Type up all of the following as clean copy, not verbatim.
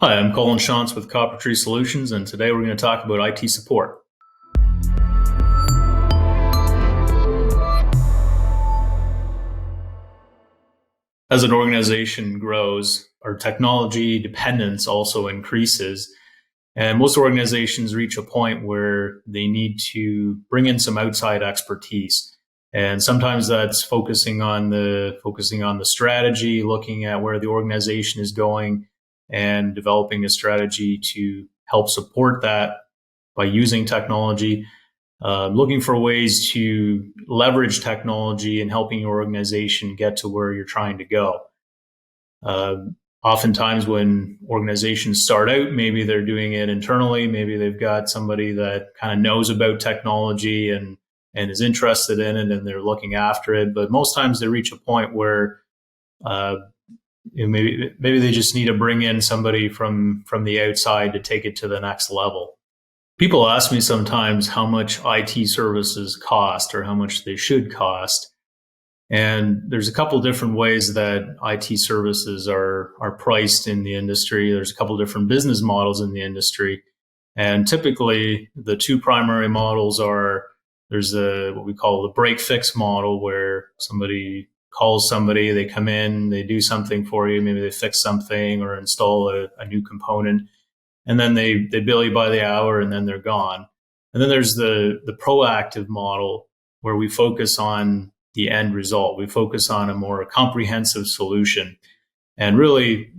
Hi, I'm Colin Shantz with Copper Tree Solutions, and today we're going to talk about IT support. As an organization grows, our technology dependence also increases, and most organizations reach a point where they need to bring in some outside expertise. And sometimes that's focusing on the strategy, looking at where the organization is going, and developing a strategy to help support that by using technology, looking for ways to leverage technology and helping your organization get to where you're trying to go. Uh, Oftentimes, when organizations start out, maybe they're doing it internally. Maybe they've got somebody that kind of knows about technology and is interested in it, and they're looking after it. But most times, they reach a point where uh, maybe they just need to bring in somebody from the outside to take it to the next level. People ask me sometimes how much IT services cost or how much they should cost. And there's a couple different ways that IT services are priced in the industry. There's a couple different business models in the industry. And typically the two primary models are there's what we call the break fix model, where somebody calls somebody, they come in, they do something for you, maybe they fix something or install a new component, and then they bill you by the hour and then they're gone. And then there's the proactive model, where we focus on the end result. We focus on a more comprehensive solution. And really,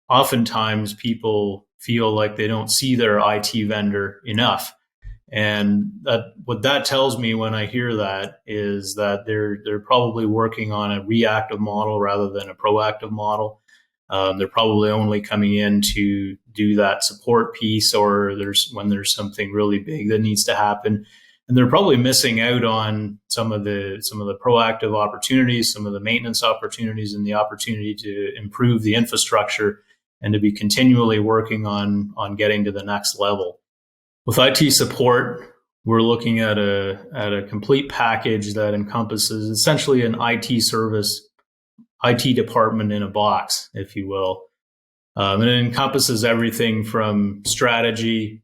oftentimes people feel like they don't see their IT vendor enough. And what that tells me when I hear that is that they're probably working on a reactive model rather than a proactive model. They're probably only coming in to do that support piece, or when there's something really big that needs to happen. And they're probably missing out on some of the proactive opportunities, some of the maintenance opportunities, and the opportunity to improve the infrastructure and to be continually working on getting to the next level. With IT support, we're looking at a complete package that encompasses essentially an IT service, IT department in a box, if you will. And it encompasses everything from strategy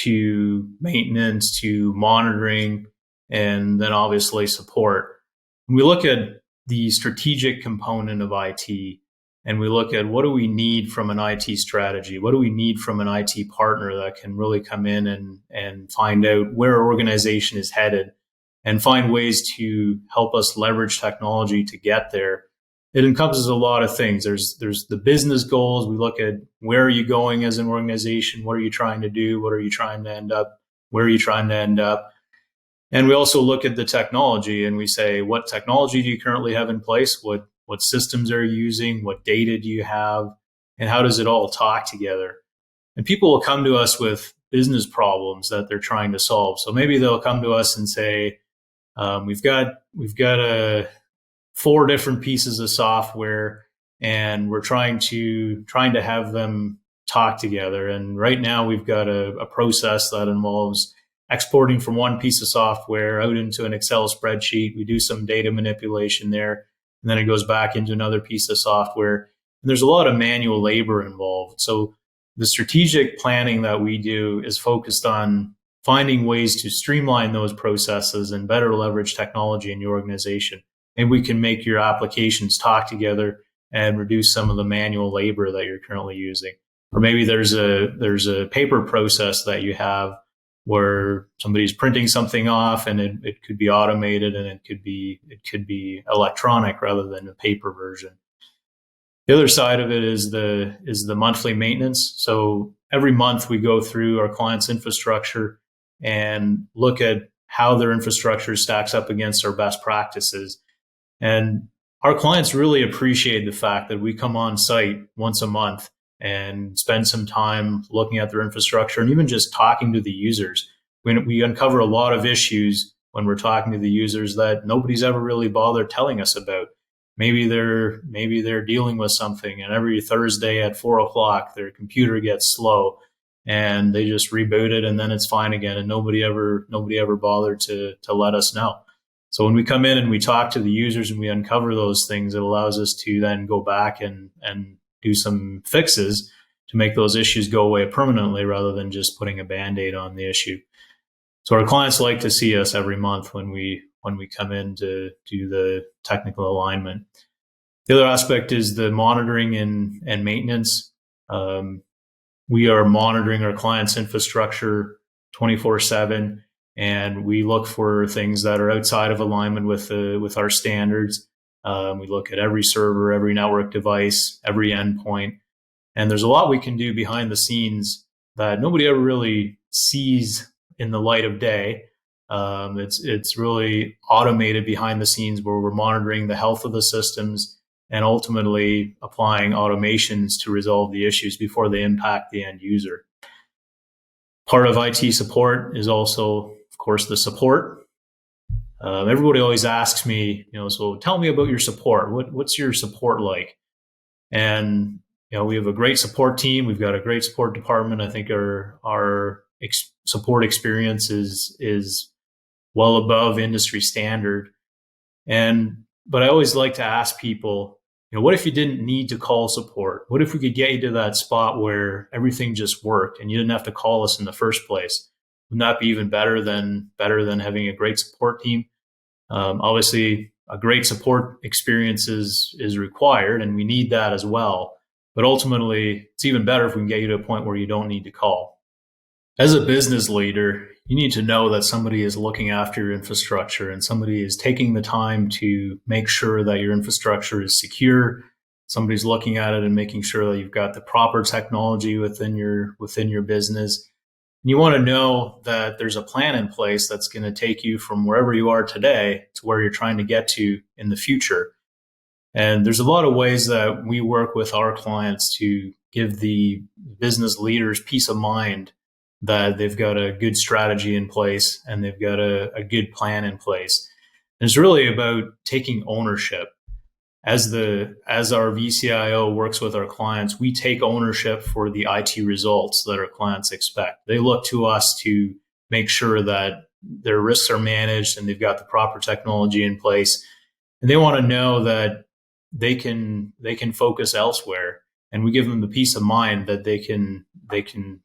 to maintenance to monitoring, and then obviously support. When we look at the strategic component of IT, and we look at what do we need from an IT strategy, what do we need from an IT partner that can really come in and find out where our organization is headed and find ways to help us leverage technology to get there. It encompasses a lot of things. There's the business goals. We look at where are you going as an organization? What are you trying to do? What are you trying to end up? Where are you trying to end up? And we also look at the technology, and we say, what technology do you currently have in place? What systems are you using? What data do you have? And how does it all talk together? And people will come to us with business problems that they're trying to solve. So maybe they'll come to us and say, we've got a 4 different pieces of software, and we're trying to have them talk together. And right now we've got a process that involves exporting from one piece of software out into an Excel spreadsheet. We do some data manipulation there, and then it goes back into another piece of software. And there's a lot of manual labor involved. So the strategic planning that we do is focused on finding ways to streamline those processes and better leverage technology in your organization. Maybe we can make your applications talk together and reduce some of the manual labor that you're currently using. Or maybe there's a paper process that you have where somebody's printing something off, and it could be automated, and it could be electronic rather than a paper version. The other side of it is the monthly maintenance. So every month we go through our client's infrastructure and look at how their infrastructure stacks up against our best practices. And our clients really appreciate the fact that we come on site once a month and spend some time looking at their infrastructure and even just talking to the users. We uncover a lot of issues when we're talking to the users that nobody's ever really bothered telling us about. Maybe they're dealing with something, and every Thursday at 4:00 their computer gets slow and they just reboot it, and then it's fine again, and nobody ever bothered to let us know. So when we come in and we talk to the users and we uncover those things, it allows us to then go back and do some fixes to make those issues go away permanently rather than just putting a Band-Aid on the issue. So our clients like to see us every month when we come in to do the technical alignment. The other aspect is the monitoring and maintenance. We are monitoring our clients' infrastructure 24/7, and we look for things that are outside of alignment with our standards. We look at every server, every network device, every endpoint, and there's a lot we can do behind the scenes that nobody ever really sees in the light of day. It's really automated behind the scenes where we're monitoring the health of the systems and ultimately applying automations to resolve the issues before they impact the end user. Part of IT support is also, of course, the support. Everybody always asks me, so tell me about your support. What's your support like? And we have a great support team. We've got a great support department. I think our support experience is well above industry standard. But I always like to ask people, what if you didn't need to call support? What if we could get you to that spot where everything just worked and you didn't have to call us in the first place? Wouldn't that be even better than having a great support team? Obviously, a great support experience is required, and we need that as well. But ultimately, it's even better if we can get you to a point where you don't need to call. As a business leader, you need to know that somebody is looking after your infrastructure and somebody is taking the time to make sure that your infrastructure is secure. Somebody's looking at it and making sure that you've got the proper technology within your business. And you want to know that there's a plan in place that's going to take you from wherever you are today to where you're trying to get to in the future. And there's a lot of ways that we work with our clients to give the business leaders peace of mind that they've got a good strategy in place and they've got a good plan in place. And it's really about taking ownership. As our VCIO works with our clients, we take ownership for the IT results that our clients expect. They look to us to make sure that their risks are managed and they've got the proper technology in place. And they want to know that they can focus elsewhere. And we give them the peace of mind that they can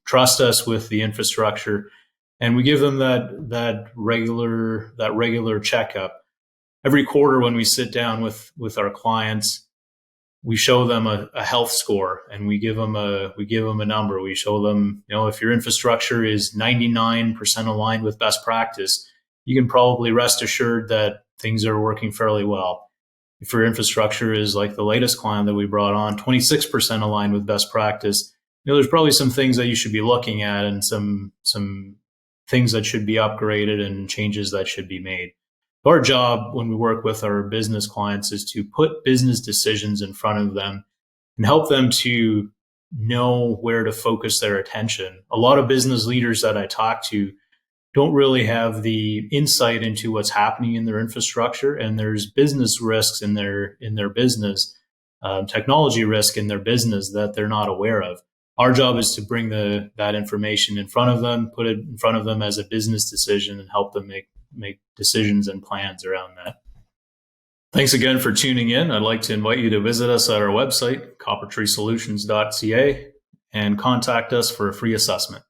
trust us with the infrastructure, and we give them that regular checkup. Every quarter when we sit down with our clients, we show them a health score, and we give them a number. We show them, if your infrastructure is 99% aligned with best practice, you can probably rest assured that things are working fairly well. If your infrastructure is like the latest client that we brought on, 26% aligned with best practice, there's probably some things that you should be looking at and some things that should be upgraded and changes that should be made. Our job when we work with our business clients is to put business decisions in front of them and help them to know where to focus their attention. A lot of business leaders that I talk to don't really have the insight into what's happening in their infrastructure, and there's business risks in their business, technology risk in their business that they're not aware of. Our job is to bring that information in front of them, put it in front of them as a business decision, and help them make decisions and plans around that. Thanks again for tuning in. I'd like to invite you to visit us at our website, coppertreesolutions.ca, and contact us for a free assessment.